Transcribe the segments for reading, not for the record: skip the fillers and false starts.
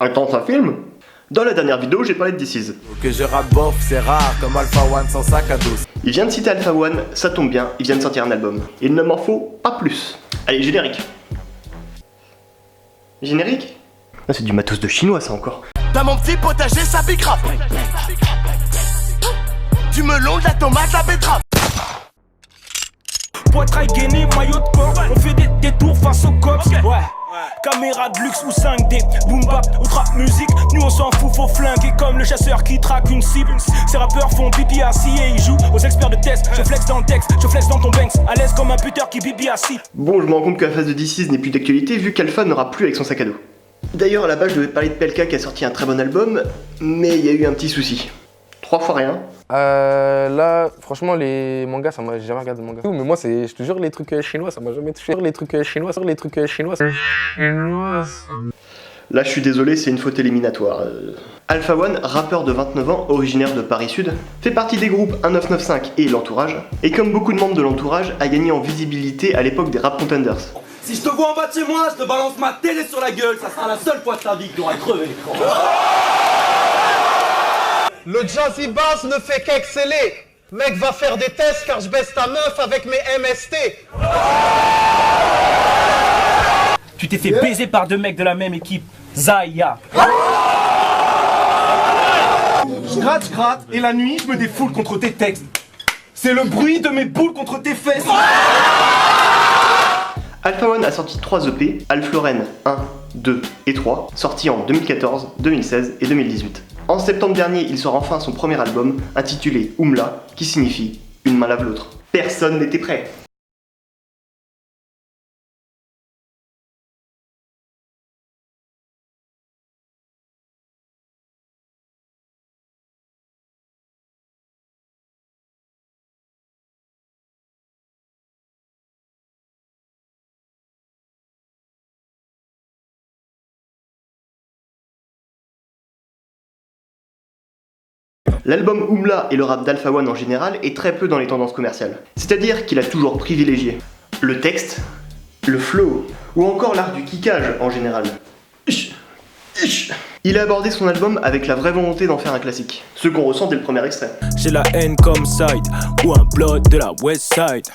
Attends, ça filme? Dans la dernière vidéo, j'ai parlé de This Is. Que je rappe bof, c'est rare, comme Alpha One sans sac à dos. Il vient de citer Alpha One, ça tombe bien, il vient de sortir un album. Il ne m'en faut pas plus. Allez, générique. Générique? Ah, c'est du matos de chinois, ça encore. Dans mon petit potager, ça bicrape. Du melon, de la tomate, la betterave. Poitrail gainé, maillot de corps, on fait des détours face au cops. Ouais. Caméra de luxe ou 5D, boom bap ou trap musique. Nous on s'en fout, faut flinguer comme le chasseur qui traque une cible. Ces rappeurs font pipi assis et ils jouent aux experts de test. Je flex dans le texte, je flex dans ton banks, à l'aise comme un puteur qui pipi assis. Bon, je me rends compte que la phase de This Is n'est plus d'actualité vu qu'Alpha n'aura plus avec son sac à dos. D'ailleurs, à la base, je devais parler de PLK qui a sorti un très bon album, mais il y a eu un petit souci. 3 fois rien. Là, franchement, les mangas, ça m'a jamais regardé de manga. Mais moi, je te jure, les trucs chinois, ça m'a jamais touché. Les trucs chinois. Là, je suis désolé, c'est une faute éliminatoire. Alpha One, rappeur de 29 ans, originaire de Paris Sud, fait partie des groupes 1995 et l'entourage, et comme beaucoup de membres de l'entourage, a gagné en visibilité à l'époque des Rap Contenders. Si je te vois en bas de chez moi, je te balance ma télé sur la gueule, ça sera la seule fois de ta vie que tu auras crevé l'écran. Le Jazzy Bass ne fait qu'exceller. Mec, va faire des tests car je baisse ta meuf avec mes MST. Tu t'es fait baiser par 2 mecs de la même équipe, Zaya. Je gratte, et la nuit, je me défoule contre tes textes. C'est le bruit de mes boules contre tes fesses. Alpha One a sorti 3 EP, Alfloren 1, 2 et 3, sortis en 2014, 2016 et 2018. En septembre dernier, il sort enfin son premier album, intitulé Oumla, qui signifie « Une main lave l'autre ». Personne n'était prêt. L'album Oumla et le rap d'Alpha One en général est très peu dans les tendances commerciales. C'est-à-dire qu'il a toujours privilégié le texte, le flow, ou encore l'art du kickage en général. Il a abordé son album avec la vraie volonté d'en faire un classique, ce qu'on ressent dès le premier extrait. J'ai la haine comme Side, ou un blood de la West Side.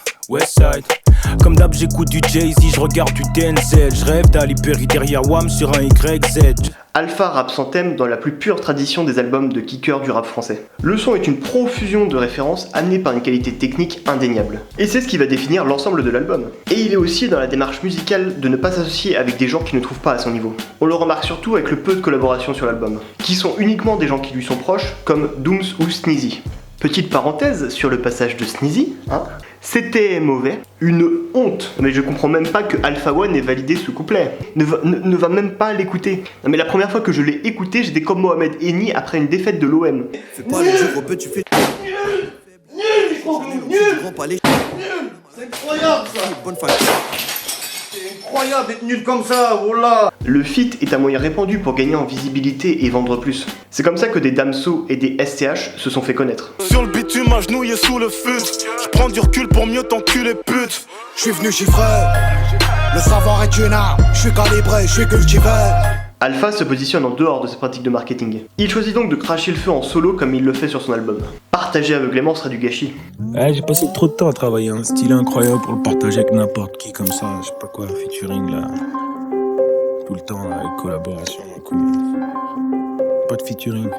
Comme d'hab j'écoute du Jay-Z, je regarde du Denzel. Je rêve d'Ali Perry derrière Wham sur un YZ. Alpha rappe sans thème dans la plus pure tradition des albums de kickers du rap français. Le son est une profusion de références amenées par une qualité technique indéniable. Et c'est ce qui va définir l'ensemble de l'album. Et il est aussi dans la démarche musicale de ne pas s'associer avec des gens qui ne trouvent pas à son niveau. On le remarque surtout avec le peu de collaborations sur l'album, qui sont uniquement des gens qui lui sont proches, comme Dooms ou Sneezy. Petite parenthèse sur le passage de Sneezy, c'était mauvais, une honte. Mais je comprends même pas que Alpha One ait validé ce couplet. Ne va même pas l'écouter. Non mais la première fois que je l'ai écouté, j'étais comme Mohamed Eni après une défaite de l'OM. Fais pas les jeux peu, tu fais. Nul. C'est incroyable ça. Bonne fête. C'est incroyable d'être nul comme ça, oh là. Le feat est un moyen répandu pour gagner en visibilité et vendre plus. C'est comme ça que des Damso et des SCH se sont fait connaître. Sur le bitume, agenouillé sous le fut. Je prends du recul pour mieux t'enculer, pute. Je suis venu chiffrer. Le savoir est une arme. Je suis calibré, je suis cultivé. Alpha se positionne en dehors de ses pratiques de marketing. Il choisit donc de cracher le feu en solo comme il le fait sur son album. Partager aveuglément sera du gâchis. Ouais, j'ai passé trop de temps à travailler, un style incroyable pour le partager avec n'importe qui comme ça, je sais pas quoi, featuring là. Tout le temps là, avec collaboration, pas de featuring.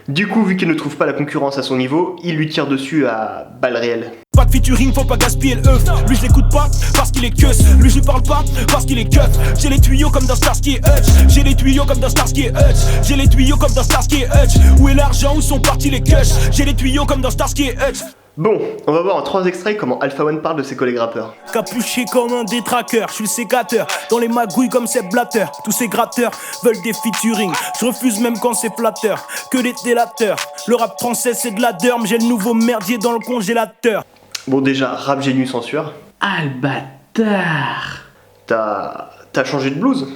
Du coup, vu qu'il ne trouve pas la concurrence à son niveau, il lui tire dessus à balles réelles. Pas de featuring, faut pas gaspiller le œuf. Lui je l'écoute pas parce qu'il est cuss. Lui je lui parle pas parce qu'il est cut. J'ai les tuyaux comme dans Starsky et Hutch. J'ai les tuyaux comme dans Starsky et Hutch. J'ai les tuyaux comme dans Starsky et Hutch. Où est l'argent, où sont partis les cush? J'ai les tuyaux comme dans Starsky et Hutch. Bon, on va voir en 3 extraits comment Alpha One parle de ses collègues rappeurs. Capuché comme un détraqueur, je suis le sécateur. Dans les magouilles comme ces blatteurs. Tous ces gratteurs veulent des featuring. Je refuse même quand c'est flatteur. Que des délateurs. Le rap français c'est de la derme. J'ai le nouveau merdier dans le congélateur. Bon déjà, rap génu censure. Albatar. T'as changé de blues?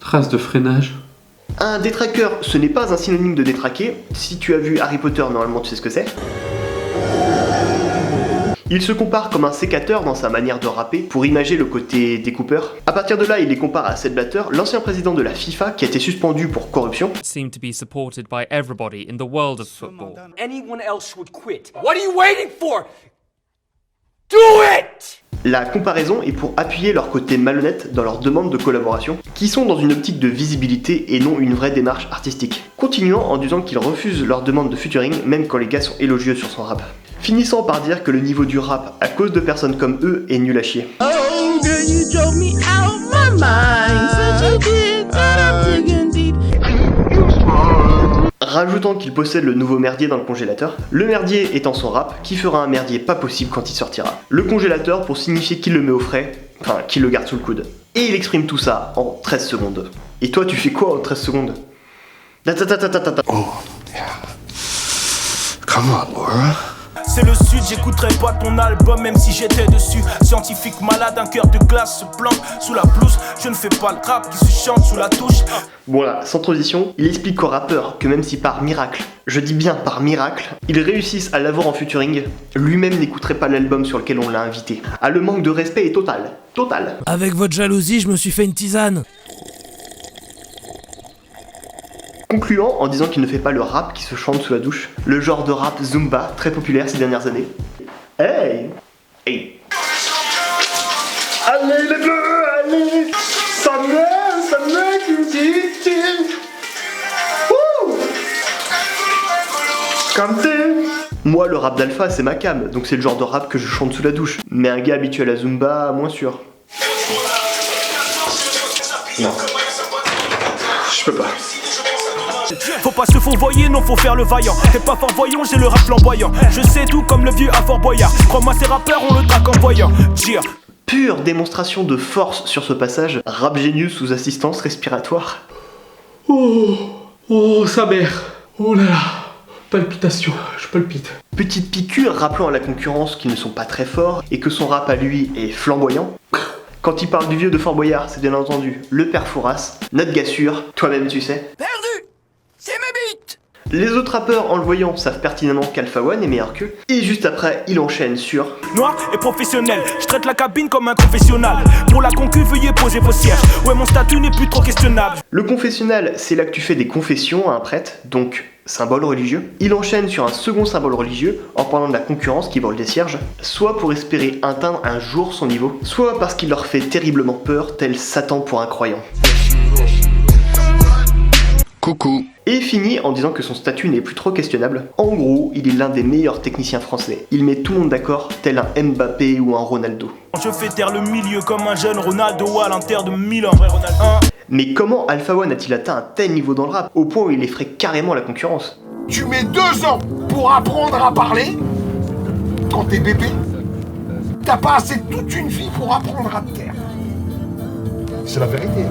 Trace de freinage. Un détraqueur, ce n'est pas un synonyme de détraquer. Si tu as vu Harry Potter, normalement tu sais ce que c'est. Il se compare comme un sécateur dans sa manière de rapper pour imager le côté découpeur. À partir de là, il les compare à Sepp Blatter, l'ancien président de la FIFA qui a été suspendu pour corruption. Seem to be supported by everybody in the world of football. Anyone else would quit. What are you waiting for? Do it! La comparaison est pour appuyer leur côté malhonnête dans leurs demandes de collaboration, qui sont dans une optique de visibilité et non une vraie démarche artistique. Continuant en disant qu'ils refusent leurs demandes de featuring même quand les gars sont élogieux sur son rap. Finissant par dire que le niveau du rap, à cause de personnes comme eux, est nul à chier. Rajoutant qu'il possède le nouveau merdier dans le congélateur, le merdier étant son rap, qui fera un merdier pas possible quand il sortira. Le congélateur pour signifier qu'il le met au frais, enfin qu'il le garde sous le coude. Et il exprime tout ça en 13 secondes. Et toi tu fais quoi en 13 secondes? Oh, yeah. Come on, Laura. C'est le sud, j'écouterai pas ton album même si j'étais dessus. Scientifique malade, un cœur de glace se plante sous la blouse. Je ne fais pas le rap qui se chante sous la touche. Voilà, sans transition, il explique aux rappeurs que même si par miracle, je dis bien par miracle, ils réussissent à l'avoir en featuring, lui-même n'écouterait pas l'album sur lequel on l'a invité. Ah, le manque de respect est total, total. Avec votre jalousie, je me suis fait une tisane. Concluant en disant qu'il ne fait pas le rap qui se chante sous la douche, le genre de rap Zumba très populaire ces dernières années. Hey! Hey! Allez les bleus, allez! Ça me dit. Wouh! Comme t'es! Moi le rap d'Alpha c'est ma cam, donc c'est le genre de rap que je chante sous la douche. Mais un gars habitué à la Zumba, moins sûr. Non. Je peux pas. Faut pas se fourvoyer, non faut faire le vaillant. T'es pas fort voyant, j'ai le rap flamboyant. Je sais tout comme le vieux à Fort Boyard. Crois-moi ces rappeurs, on le traque en voyant. Cheer. Pure démonstration de force sur ce passage, rap génieux sous assistance respiratoire. Oh, sa mère. Oh là là. Palpitation, je palpite. Petite piqûre rappelant à la concurrence qu'ils ne sont pas très forts et que son rap à lui est flamboyant. Quand il parle du vieux de Fort Boyard, c'est bien entendu le père Fouras, notre gars sûr, toi-même tu sais. Perdu. C'est ma bite. Les autres rappeurs en le voyant savent pertinemment qu'Alpha One est meilleur qu'eux, et juste après il enchaîne sur Noir et professionnel, je traite la cabine comme un confessionnal. Pour la concu, veuillez poser vos sièges. Ouais, mon statut n'est plus trop questionnable. Le confessionnal, c'est là que tu fais des confessions à un prêtre, donc symbole religieux. Il enchaîne sur un second symbole religieux en parlant de la concurrence qui vole des cierges, soit pour espérer atteindre un jour son niveau, soit parce qu'il leur fait terriblement peur, tel Satan pour un croyant. Coucou. Et finit en disant que son statut n'est plus trop questionnable. En gros, il est l'un des meilleurs techniciens français. Il met tout le monde d'accord, tel un Mbappé ou un Ronaldo. Je fais taire le milieu comme un jeune Ronaldo à l'Inter de Milan. Mais comment Alpha One a-t-il atteint un tel niveau dans le rap, au point où il effraie carrément la concurrence? Tu mets 2 ans pour apprendre à parler quand t'es bébé. T'as passé toute une vie pour apprendre à te taire. C'est la vérité.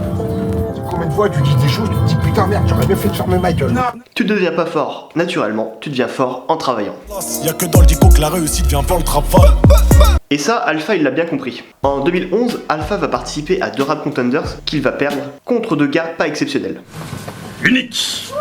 Combien de fois tu dis des choses, tu te dis putain merde, j'aurais bien fait de fermer ma gueule. Tu deviens pas fort naturellement, tu deviens fort en travaillant. Y'a que dans le dico que la réussite vient voir le travail. Et ça, Alpha il l'a bien compris. En 2011, Alpha va participer à 2 Rap Contenders qu'il va perdre contre 2 gars pas exceptionnels. Unique.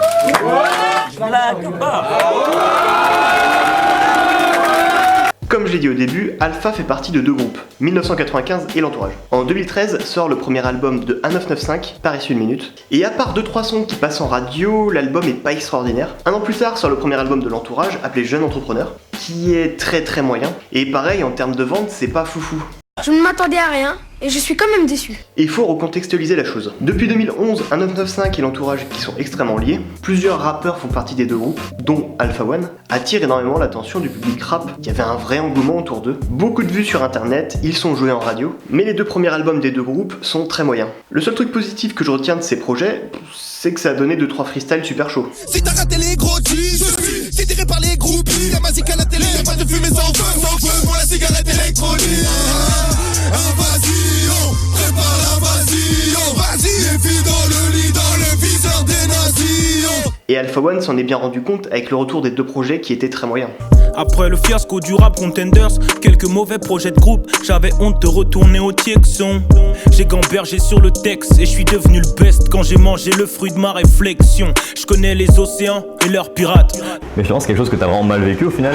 Comme je l'ai dit au début, Alpha fait partie de 2 groupes, 1995 et l'entourage. En 2013 sort le premier album de 1995, Paris 1 minute, et à part 2-3 sons qui passent en radio, l'album est pas extraordinaire. Un an plus tard sort le premier album de l'entourage, appelé Jeune Entrepreneur, qui est très moyen, et pareil en termes de vente c'est pas foufou. Je ne m'attendais à rien, et je suis quand même déçu. Et il faut recontextualiser la chose. Depuis 2011, 1995 et l'entourage qui sont extrêmement liés, plusieurs rappeurs font partie des 2 groupes, dont Alpha One, attirent énormément l'attention du public rap. Il y avait un vrai engouement autour d'eux, beaucoup de vues sur internet, ils sont joués en radio, mais les 2 premiers albums des 2 groupes sont très moyens. Le seul truc positif que je retiens de ces projets, c'est que ça a donné 2-3 freestyles super chauds. Si t'as raté les gros cheese, c'est tiré par les groupies. Y'a ma musique à la télé, y'a pas de fumée sans feu pour la cigarette électronique. Invasion, prépare l'invasion. Vas-y, les filles dans le lit, dans le viseur des nations. Et Alpha One s'en est bien rendu compte avec le retour des 2 projets qui étaient très moyens. Après le fiasco du rap Contenders, quelques mauvais projets de groupe, j'avais honte de retourner au Tiexon. J'ai gambergé sur le texte et je suis devenu le best quand j'ai mangé le fruit de ma réflexion. Je connais les océans et leurs pirates. Mais je pense que c'est quelque chose que t'as vraiment mal vécu au final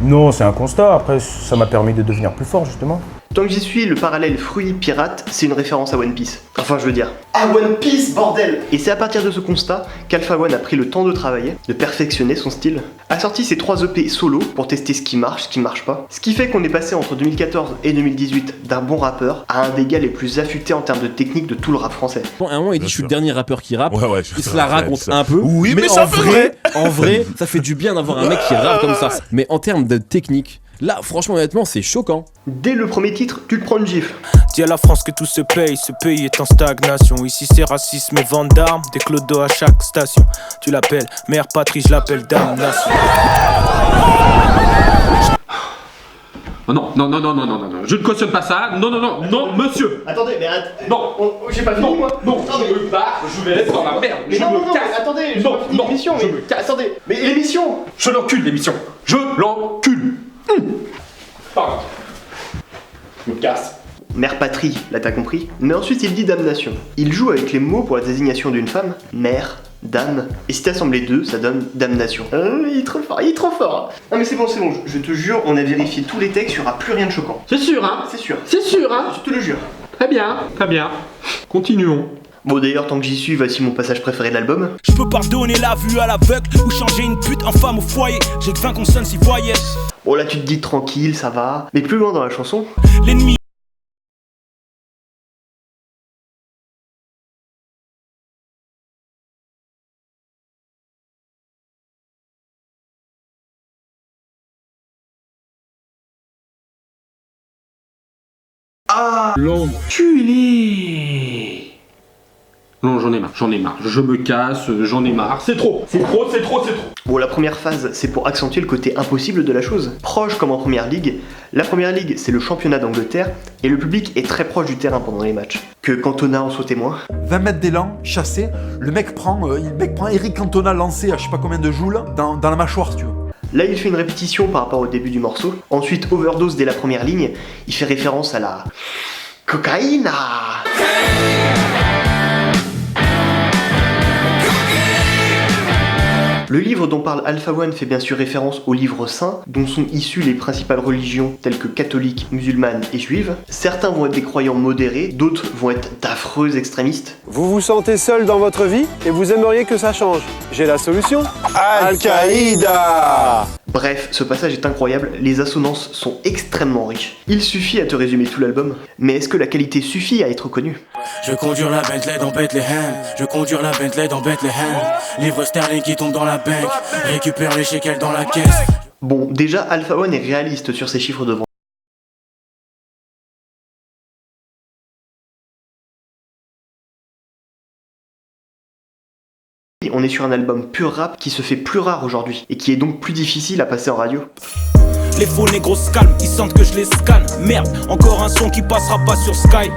Non, c'est un constat. Après, ça m'a permis de devenir plus fort, justement. Tant que j'y suis, le parallèle fruit-pirate, c'est une référence à One Piece. Enfin, je veux dire, à One Piece, bordel! Et c'est à partir de ce constat qu'Alpha One a pris le temps de travailler, de perfectionner son style, a sorti ses 3 EP solo pour tester ce qui marche pas. Ce qui fait qu'on est passé entre 2014 et 2018 d'un bon rappeur à un des gars les plus affûtés en termes de technique de tout le rap français. Bon, à un moment, il dit je suis le dernier rappeur qui rappe. Ouais, il se la raconte un peu. Oui, mais en vrai, ça fait du bien d'avoir un mec qui rappe comme ça. Mais en termes de technique, là, franchement, honnêtement, c'est choquant. Dès le premier titre, tu te prends une gifle. Dis à la France que tout se paye, ce pays est en stagnation. Ici c'est racisme et vente d'armes, des clodos à chaque station. Tu l'appelles mère patrie, je l'appelle damnation. Non, je ne cautionne pas ça. Non, monsieur. Attendez, mais non, j'ai pas fini moi. Non, je me bats, je me laisse dans la merde. Mais non, attendez, j'ai pas fini l'émission. Je me casse. Attendez, mais l'émission. Je l'encule l'émission. Je l'encule. Pardon. Je me casse. Mère patrie, là t'as compris. Mais ensuite il dit damnation. Il joue avec les mots pour la désignation d'une femme, mère, dame, et si t'assembles les deux, ça donne damnation. Il est trop fort. Non mais c'est bon, je te jure, on a vérifié tous les textes, il n'y aura plus rien de choquant. C'est sûr, hein? C'est sûr, hein? Je te le jure. Très bien. Continuons. Bon d'ailleurs, tant que j'y suis, voici mon passage préféré de l'album. Je peux pardonner la vue à l'aveugle ou changer une pute en femme au foyer. J'ai que 20 consonnes s'y voyait. Bon là tu te dis tranquille, ça va. Mais plus loin dans la chanson, l'ennemi. Ah, l'enculé. Non, j'en ai marre. Je me casse, j'en ai marre. C'est trop. Bon, la première phase, c'est pour accentuer le côté impossible de la chose. Proche comme en première ligue, la première ligue, c'est le championnat d'Angleterre, et le public est très proche du terrain pendant les matchs. Que Cantona en soit témoin. 20 mètres d'élan, chassé, le mec prend Eric Cantona lancé à je sais pas combien de joules dans la mâchoire, si tu veux. Là, il fait une répétition par rapport au début du morceau. Ensuite, overdose dès la première ligne. Il fait référence à la cocaïne. Le livre dont parle Alpha One fait bien sûr référence au livre saint, dont sont issues les principales religions telles que catholiques, musulmanes et juives. Certains vont être des croyants modérés, d'autres vont être d'affreux extrémistes. Vous vous sentez seul dans votre vie et vous aimeriez que ça change. J'ai la solution. Al-Qaïda. Bref, ce passage est incroyable, les assonances sont extrêmement riches. Il suffit à te résumer tout l'album, mais est-ce que la qualité suffit à être connue? Je conduire la Bentley dans Bethlehem. Livre sterling qui tombe dans la banque. Récupère les shekels dans la caisse. Bon, déjà, Alpha One est réaliste sur ses chiffres de vente. On est sur un album pur rap qui se fait plus rare aujourd'hui, et qui est donc plus difficile à passer en radio. Les faux négros se calment, ils sentent que je les scanne. Merde, encore un son qui passera pas sur Skype.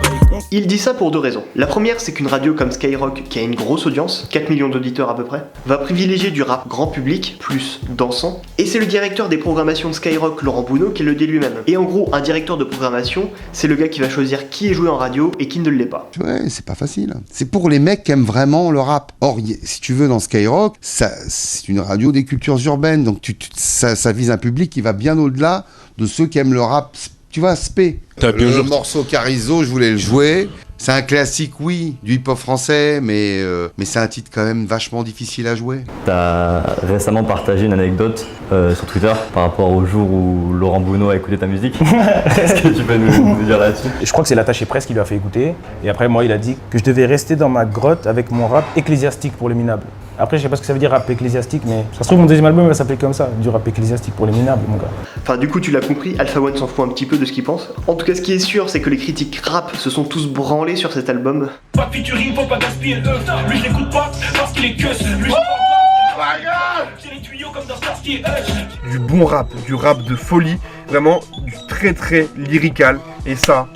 Il dit ça pour deux raisons. La première, c'est qu'une radio comme Skyrock, qui a une grosse audience, 4 millions d'auditeurs à peu près, va privilégier du rap grand public, plus dansant. Et c'est le directeur des programmations de Skyrock, Laurent Bounot, qui le dit lui-même. Et en gros, un directeur de programmation, c'est le gars qui va choisir qui est joué en radio et qui ne l'est pas. Ouais, c'est pas facile. C'est pour les mecs qui aiment vraiment le rap. Or, si tu veux, dans Skyrock, c'est une radio des cultures urbaines, donc ça vise un public qui va bien au-delà de ceux qui aiment le rap, tu vois, spé. Le morceau Carizo, je voulais le jouer. C'est un classique, oui, du hip-hop français, mais c'est un titre quand même vachement difficile à jouer. T'as récemment partagé une anecdote sur Twitter par rapport au jour où Laurent Bounot a écouté ta musique. Est-ce que tu peux nous dire là-dessus? Je crois que c'est l'attaché presse qui lui a fait écouter. Et après, moi, il a dit que je devais rester dans ma grotte avec mon rap ecclésiastique pour les minables. Après, je sais pas ce que ça veut dire rap ecclésiastique, mais ça se trouve, mon deuxième album va s'appeler comme ça, du rap ecclésiastique pour les minables, mon gars. Enfin, du coup, tu l'as compris, Alpha One s'en fout un petit peu de ce qu'il pense. En tout cas, ce qui est sûr, c'est que les critiques rap se sont tous branlés sur cet album. Pas de featuring, faut pas gaspiller le œuf. Lui, je l'écoute pas parce qu'il est que lui. J'ai les tuyaux comme dans Starsky et Hutch. Du bon rap, du rap de folie, vraiment du très très lyrical. Et ça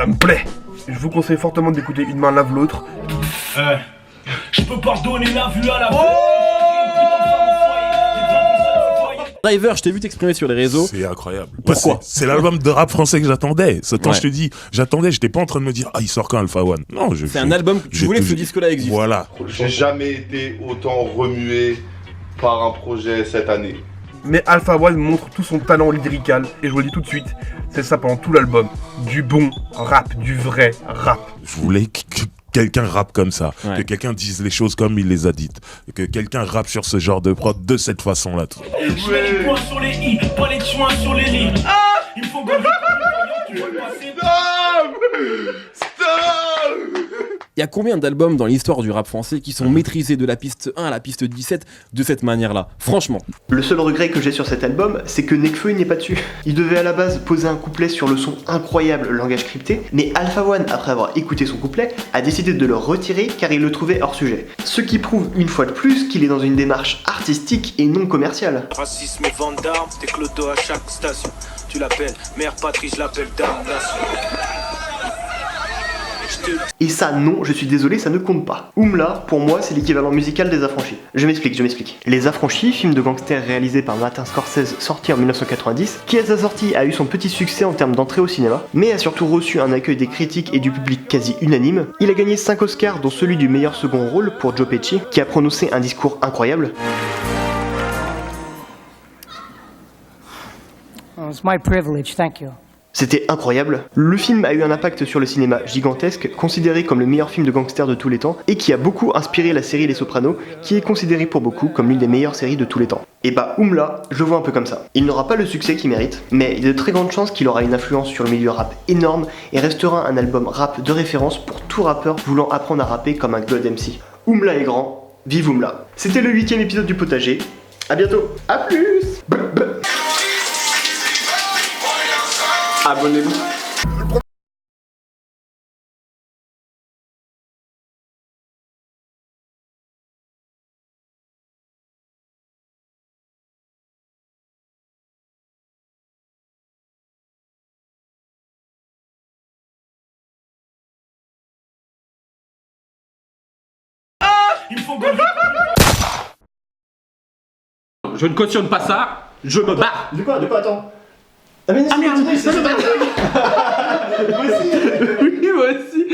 me plaît. Je vous conseille fortement d'écouter Une main lave l'autre. Je peux pardonner la vue à la Driver, je t'ai vu t'exprimer sur les réseaux. C'est incroyable. Pourquoi? C'est l'album de rap français que j'attendais. Quand Ouais. je te dis, j'étais pas en train de me dire, ah, il sort quand Alpha One. Non, C'est un album que tu voulais que ce disque-là existe. Voilà. J'ai jamais été autant remué par un projet cette année. Mais Alpha One montre tout son talent lyrical, et je vous le dis tout de suite, c'est ça pendant tout l'album. Du bon rap, du vrai rap. Je voulais que quelqu'un rappe comme ça, Ouais. que quelqu'un dise les choses comme il les a dites, que quelqu'un rappe sur ce genre de prod de cette façon-là. Je mets les points sur les i, pas les joints sur les lignes. Il faut que tu veux passer. Il y a combien d'albums dans l'histoire du rap français qui sont maîtrisés de la piste 1 à la piste 17 de cette manière-là? Franchement. Le seul regret que j'ai sur cet album, c'est que Nekfeu il n'est pas dessus. Il devait à la base poser un couplet sur le son incroyable Langage crypté, mais Alpha One, après avoir écouté son couplet, a décidé de le retirer car il le trouvait hors sujet. Ce qui prouve une fois de plus qu'il est dans une démarche artistique et non commerciale. Racisme et vente d'armes, t'es clodo à chaque station. Tu l'appelles mère patrie, je l'appelle damnation. Et ça, non, je suis désolé, ça ne compte pas. Oumla, pour moi, c'est l'équivalent musical des Affranchis. Je m'explique. Les Affranchis, film de gangster réalisé par Martin Scorsese, sorti en 1990, qui à sa sortie a eu son petit succès en termes d'entrée au cinéma, mais a surtout reçu un accueil des critiques et du public quasi unanime. Il a gagné 5 Oscars, dont celui du meilleur second rôle pour Joe Pesci, qui a prononcé un discours incroyable. It's my privilege, thank you. C'était incroyable. Le film a eu un impact sur le cinéma gigantesque, considéré comme le meilleur film de gangster de tous les temps, et qui a beaucoup inspiré la série Les Sopranos, qui est considérée pour beaucoup comme l'une des meilleures séries de tous les temps. Et bah Oumla, je le vois un peu comme ça. Il n'aura pas le succès qu'il mérite, mais il y a de très grandes chances qu'il aura une influence sur le milieu rap énorme et restera un album rap de référence pour tout rappeur voulant apprendre à rapper comme un God MC. Oumla est grand, vive Oumla. C'était le 8ème épisode du Potager. À bientôt. À plus. Abonnez-vous. Il faut que Je ne cautionne pas ça, je me bats. De quoi, attends. Ah merde, Moi aussi. Oui, moi aussi.